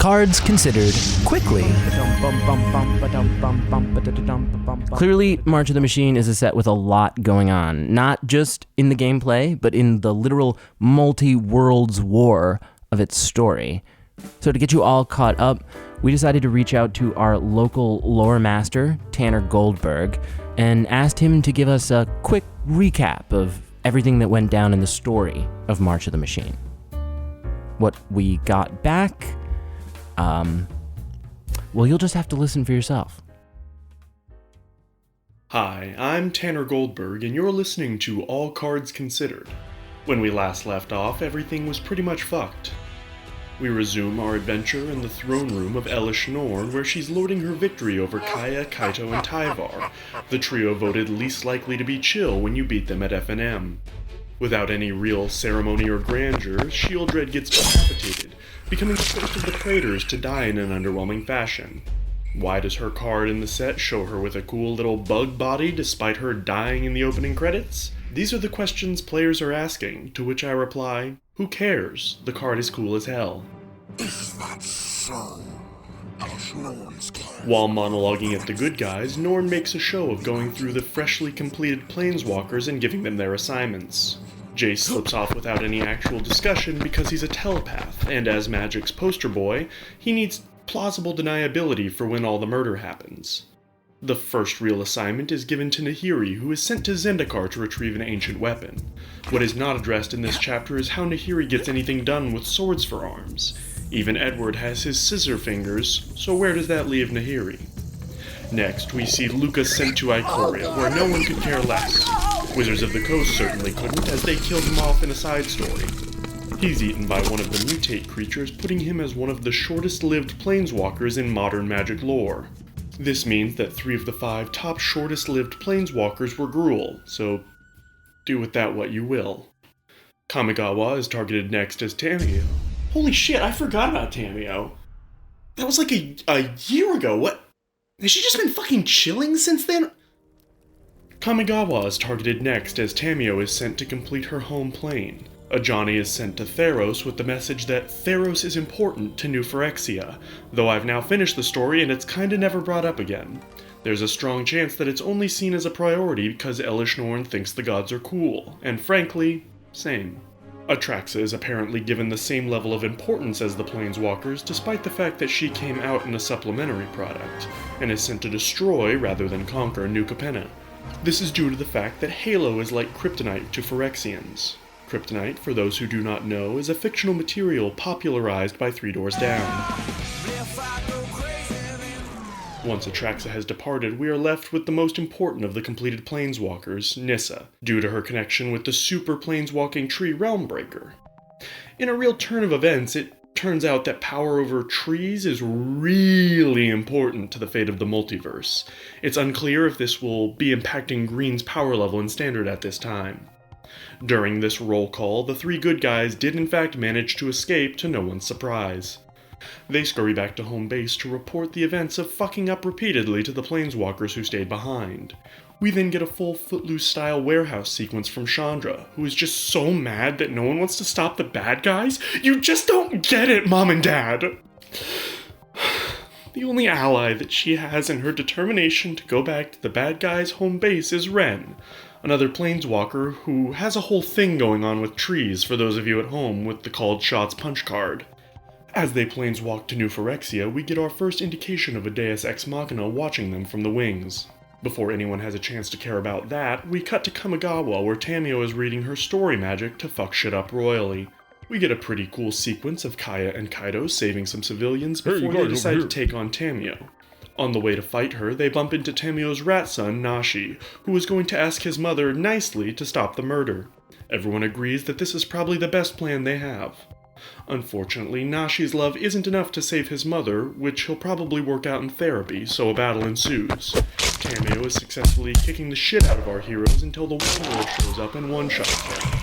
Cards Considered quickly. Clearly, March of the Machine is a set with a lot going on, not just in the gameplay, but in the literal multi-worlds war of its story. So to get you all caught up, we decided to reach out to our local Loremaster, Tanner Goldberg, and asked him to give us a quick recap of everything that went down in the story of March of the Machine. What we got back, well, you'll just have to listen for yourself. Hi, I'm Tanner Goldberg, and you're listening to All Cards Considered. When we last left off, everything was pretty much fucked. We resume our adventure in the throne room of Elish Norn, where she's lording her victory over Kaya, Kaito, and Tyvar, the trio voted least likely to be chill when you beat them at FNM. Without any real ceremony or grandeur, Shieldred gets decapitated, becoming the first of the Praetors to die in an underwhelming fashion. Why does her card in the set show her with a cool little bug body despite her dying in the opening credits? These are the questions players are asking, to which I reply, who cares? The card is cool as hell. Is that so? Elish Norn's card. While monologuing at the good guys, Norn makes a show of going through the freshly completed Planeswalkers and giving them their assignments. Jace slips off without any actual discussion because he's a telepath, and as Magic's poster boy, he needs plausible deniability for when all the murder happens. The first real assignment is given to Nahiri, who is sent to Zendikar to retrieve an ancient weapon. What is not addressed in this chapter is how Nahiri gets anything done with swords for arms. Even Edward has his scissor fingers, so where does that leave Nahiri? Next, we see Lucas sent to Ikoria, where no one could care less. Wizards of the Coast certainly couldn't, as they killed him off in a side story. He's eaten by one of the mutate creatures, putting him as one of the shortest-lived planeswalkers in modern Magic lore. This means that 3 of the 5 top shortest-lived planeswalkers were Gruul, so do with that what you will. Kamigawa is targeted next as Tamiyo. Holy shit, I forgot about Tamiyo. That was like a year ago. What? Has she just been fucking chilling since then? Kamigawa is targeted next as Tamiyo is sent to complete her home plane. Ajani is sent to Theros with the message that Theros is important to New Phyrexia, though I've now finished the story and it's kinda never brought up again. There's a strong chance that it's only seen as a priority because Elish Norn thinks the gods are cool, and frankly, same. Atraxa is apparently given the same level of importance as the Planeswalkers, despite the fact that she came out in a supplementary product, and is sent to destroy rather than conquer New Capenna. This is due to the fact that Halo is like kryptonite to Phyrexians. Kryptonite, for those who do not know, is a fictional material popularized by Three Doors Down. Once Atraxa has departed, we are left with the most important of the completed Planeswalkers, Nissa, due to her connection with the super planeswalking tree Realmbreaker. In a real turn of events, it turns out that power over trees is really important to the fate of the multiverse. It's unclear if this will be impacting Green's power level in Standard at this time. During this roll call, the 3 good guys did in fact manage to escape to no one's surprise. They scurry back to home base to report the events of fucking up repeatedly to the planeswalkers who stayed behind. We then get a full Footloose-style warehouse sequence from Chandra, who is just so mad that no one wants to stop the bad guys. You just don't get it, Mom and Dad! The only ally that she has in her determination to go back to the bad guys' home base is Ren, another planeswalker who has a whole thing going on with trees for those of you at home with the Called Shots punch card. As they planeswalk to New Phyrexia, we get our first indication of a Deus Ex Machina watching them from the wings. Before anyone has a chance to care about that, we cut to Kamigawa where Tamiyo is reading her story magic to fuck shit up royally. We get a pretty cool sequence of Kaya and Kaito saving some civilians before they decide to take on Tamiyo. On the way to fight her, they bump into Tamiyo's rat son, Nashi, who is going to ask his mother nicely to stop the murder. Everyone agrees that this is probably the best plan they have. Unfortunately, Nashi's love isn't enough to save his mother, which he'll probably work out in therapy, so a battle ensues. Tamiyo is successfully kicking the shit out of our heroes until the Warlord shows up and one-shots them.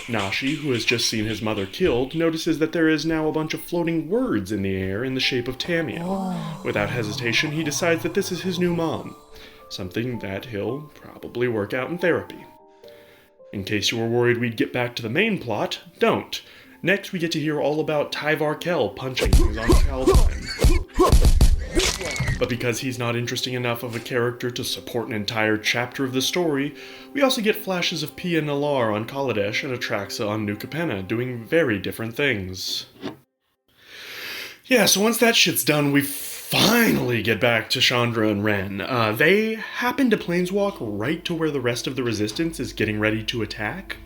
Nashi, who has just seen his mother killed, notices that there is now a bunch of floating words in the air in the shape of Tamiyo. Without hesitation, he decides that this is his new mom, something that he'll probably work out in therapy. In case you were worried we'd get back to the main plot, don't. Next, we get to hear all about Tyvar Kell punching things on Caldine. But because he's not interesting enough of a character to support an entire chapter of the story, we also get flashes of Pia Nalar on Kaladesh and Atraxa on New Capenna, doing very different things. Yeah, so once that shit's done, we finally get back to Chandra and Ren. They happen to planeswalk right to where the rest of the Resistance is getting ready to attack.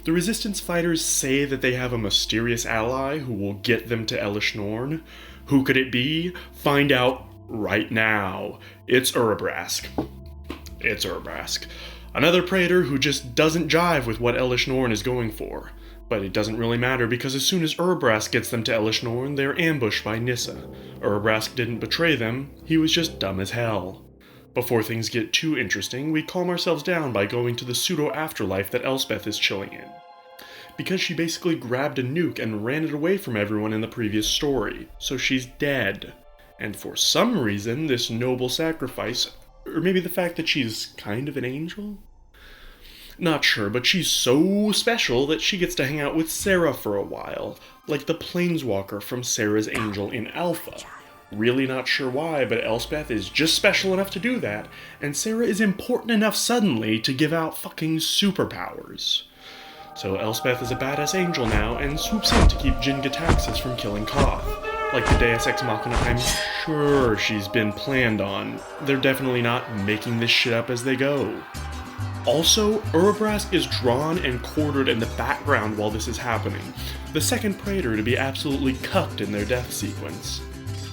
The Resistance fighters say that they have a mysterious ally who will get them to Elesh Norn. Who could it be? Find out right now. It's Urabrask. It's Urabrask. Another Praetor who just doesn't jive with what Elesh Norn is going for. But it doesn't really matter because as soon as Urabrask gets them to Elesh Norn, they're ambushed by Nissa. Urabrask didn't betray them, he was just dumb as hell. Before things get too interesting, we calm ourselves down by going to the pseudo-afterlife that Elspeth is chilling in. Because she basically grabbed a nuke and ran it away from everyone in the previous story, so she's dead. And for some reason, this noble sacrifice, or maybe the fact that she's kind of an angel? Not sure, but she's so special that she gets to hang out with Sarah for a while, like the planeswalker from Sarah's Angel in Alpha. Really not sure why, but Elspeth is just special enough to do that, and Sarah is important enough suddenly to give out fucking superpowers. So Elspeth is a badass angel now, and swoops in to keep Jin Gitaxis from killing Koth. Like the Deus Ex Machina I'm sure she's been planned on. They're definitely not making this shit up as they go. Also, Urabrask is drawn and quartered in the background while this is happening, the second Praetor to be absolutely cucked in their death sequence.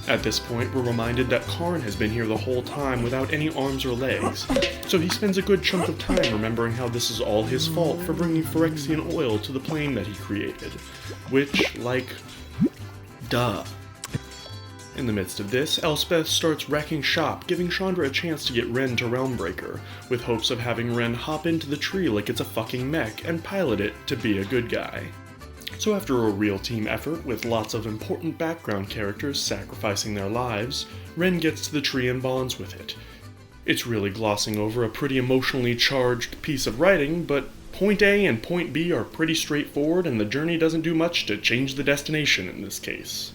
At this point, we're reminded that Karn has been here the whole time without any arms or legs, so he spends a good chunk of time remembering how this is all his fault for bringing Phyrexian oil to the plane that he created. Which, duh. In the midst of this, Elspeth starts wrecking shop, giving Chandra a chance to get Ren to Realmbreaker, with hopes of having Ren hop into the tree like it's a fucking mech and pilot it to be a good guy. So after a real team effort with lots of important background characters sacrificing their lives, Ren gets to the tree and bonds with it. It's really glossing over a pretty emotionally charged piece of writing, but point A and point B are pretty straightforward and the journey doesn't do much to change the destination in this case.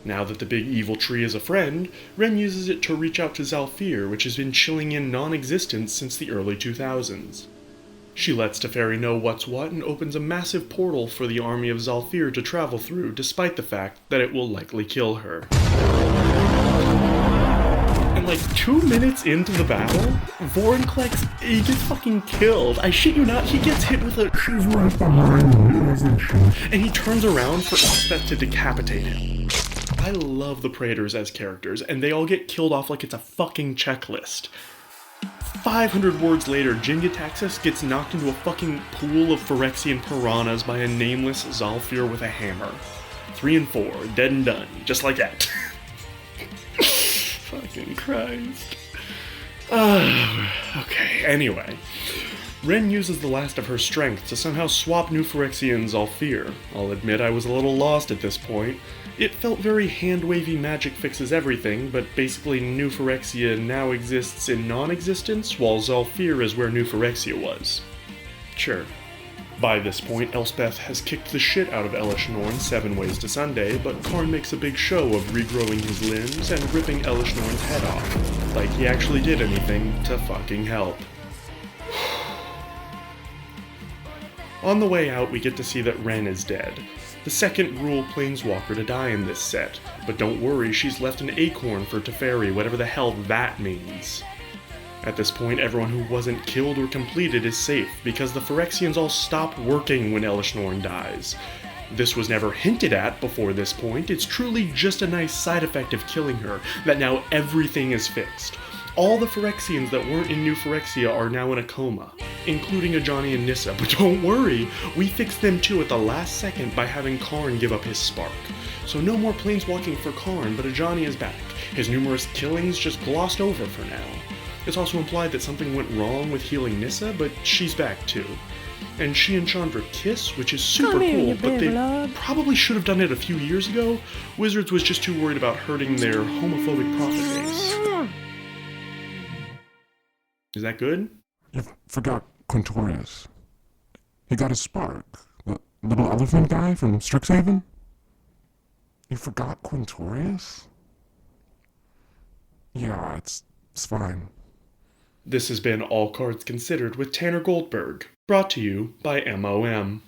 Now that the big evil tree is a friend, Ren uses it to reach out to Zhalfir, which has been chilling in non-existence since the early 2000s. She lets Teferi know what's what and opens a massive portal for the army of Zhalfir to travel through, despite the fact that it will likely kill her. And 2 minutes into the battle, Vorinclex, he gets fucking killed. I shit you not, he gets hit with a "she's right behind you, isn't she?" and he turns around for Elspeth to decapitate him. I love the Praetors as characters, and they all get killed off like it's a fucking checklist. 500 words later, Jin Gitaxis gets knocked into a fucking pool of Phyrexian piranhas by a nameless Zhalfir with a hammer. 3 and 4, dead and done, just like that. Fucking Christ. Okay, anyway. Ren uses the last of her strength to somehow swap New Phyrexia and Zhalfir. I'll admit I was a little lost at this point. It felt very hand-wavy magic fixes everything, but basically New Phyrexia now exists in non-existence, while Zhalfir is where New Phyrexia was. Sure. By this point, Elspeth has kicked the shit out of Elesh Norn 7 ways to Sunday, but Karn makes a big show of regrowing his limbs and ripping Elesh Norn's head off, like he actually did anything to fucking help. On the way out, we get to see that Ren is dead. The second Gruul planeswalker to die in this set, but don't worry, she's left an acorn for Teferi, whatever the hell that means. At this point, everyone who wasn't killed or completed is safe, because the Phyrexians all stop working when Elesh Norn dies. This was never hinted at before this point, it's truly just a nice side effect of killing her, that now everything is fixed. All the Phyrexians that weren't in New Phyrexia are now in a coma, including Ajani and Nissa, but don't worry, we fixed them too at the last second by having Karn give up his spark. So no more planeswalking for Karn, but Ajani is back. His numerous killings just glossed over for now. It's also implied that something went wrong with healing Nissa, but she's back too. And she and Chandra kiss, which is super cool, but they probably should have done it a few years ago. Wizards was just too worried about hurting their homophobic prophet base. Is that good? You forgot Quintorius. He got his spark. little elephant guy from Strixhaven? You forgot Quintorius? Yeah, it's fine. This has been All Cards Considered with Tanner Goldberg, brought to you by MOM.